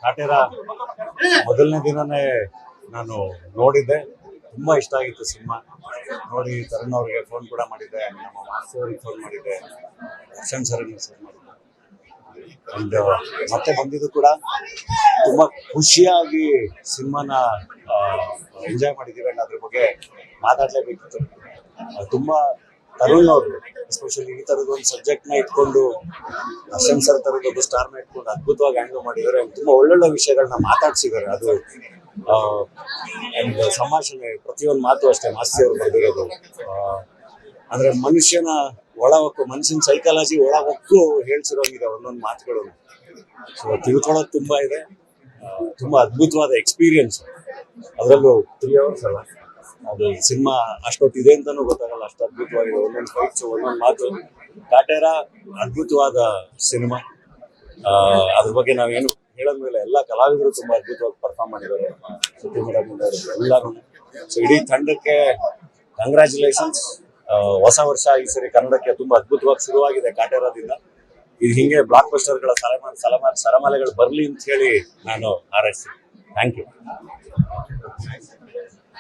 ಕಾಟೇರ ಮೊದಲನೇ ದಿನನೇ ನಾನು ನೋಡಿದ್ದೆ, ತುಂಬಾ ಇಷ್ಟ ಆಗಿತ್ತು ಸಿನಿಮಾ ನೋಡಿ. ತರುಣ್ ಅವ್ರಿಗೆ ಫೋನ್ ಕೂಡ ಮಾಡಿದ್ದೆ, ನಮ್ಮ ಮಾಸ್ಟರ್ ಅವ್ರಿಗೆ ಫೋನ್ ಮಾಡಿದ್ದೆ, ದರ್ಶನ್ ಸರ್ ಮೆಸೇಜ್ ಮಾಡಿದ್ದೆ. ಅಂಡ್ ಮತ್ತೆ ಬಂದಿದ್ದು ಕೂಡ ತುಂಬಾ ಖುಷಿಯಾಗಿ ಸಿನಿಮಾನ ಎಂಜಾಯ್ ಮಾಡಿದ್ದೀವಿ. ಅಂಡ್ ಅದ್ರ ಬಗ್ಗೆ ಮಾತಾಡ್ಲೇಬೇಕಿತ್ತು. ತುಂಬಾ ತರುಣ್ ಅವರು ಎಸ್ಪೆಷಲಿ ಈ ತರದ ಒಂದು ಸಬ್ಜೆಕ್ಟ್ ನ ಇಟ್ಕೊಂಡು, ದರ್ಶನ್ ಸರ್ ತರದ ಒಂದು ಸ್ಟಾರ್ ನ ಇಟ್ಕೊಂಡು ಅದ್ಭುತವಾಗಿ ಹ್ಯಾಂಡಲ್ ಮಾಡಿದ್ದಾರೆ. ತುಂಬಾ ಒಳ್ಳೊಳ್ಳೆ ವಿಷಯಗಳನ್ನ ಮಾತಾಡ್ಸಿದ್ದಾರೆ. ಅದು ಅಂಡ್ ಸಂಭಾಷಣೆ ಪ್ರತಿಯೊಂದು ಮಾತು ಅಷ್ಟೇ ಮಾಸ್ತಿ ಅವರು ಬರ್ದಿರೋದು. ಅಂದ್ರೆ ಮನುಷ್ಯನ ಒಳ ಹೊಕ್ಕು, ಮನುಷ್ಯನ ಸೈಕಾಲಜಿ ಒಳ ಹೊಕ್ಕು ಹೇಳ್ಸಿರೋಂಗಿದೆ ಒಂದೊಂದು ಮಾತುಗಳು. ಸೊ ತಿಳ್ಕೊಳ್ಳೋದು ತುಂಬಾ ಇದೆ. ತುಂಬಾ ಅದ್ಭುತವಾದ ಎಕ್ಸ್ಪೀರಿಯನ್ಸ್. ಅದರಲ್ಲೂ 3 hours ಅಲ್ಲ, ಅದು ಸಿನಿಮಾ ಅಷ್ಟೊತ್ತಿದೆ ಅಂತಾನೂ ಗೊತ್ತಾಗಲ್ಲ, ಅಷ್ಟು ಅದ್ಭುತವಾಗಿದೆ. ಒಂದೊಂದು ಫೈಟ್ಸ್, ಒಂದೊಂದು ಮಾತು. ಕಾಟೇರ ಅದ್ಭುತವಾದ ಸಿನಿಮಾ. ಅದ್ರ ಬಗ್ಗೆ ನಾವೇನು ಹೇಳೋದ್ಮೇಲೆ ಎಲ್ಲ ಕಲಾವಿದರು ತುಂಬಾ ಅದ್ಭುತವಾಗಿ ಪರ್ಫಾರ್ಮ್ ಮಾಡಿದ್ದಾರೆ. ಶ್ರುತಿ ಮೇಡಮ್ ಎಲ್ಲರೂ. ಸೊ ಇಡೀ ತಂಡಕ್ಕೆ ಕಂಗ್ರ್ಯಾಚುಲೇಷನ್ಸ್. ಹೊಸ ವರ್ಷ ಈ ಸರಿ ಕನ್ನಡಕ್ಕೆ ತುಂಬಾ ಅದ್ಭುತವಾಗಿ ಶುರುವಾಗಿದೆ ಕಾಟೇರದಿಂದ. ಇದು ಹಿಂಗೆ ಬ್ಲಾಕ್ ಬಸ್ಟರ್ಗಳ ಸರಮಾಲೆಗಳು ಬರ್ಲಿ ಅಂತ ಹೇಳಿ ನಾನು ಹಾರೈಸ್ತೀನಿ. Thank you.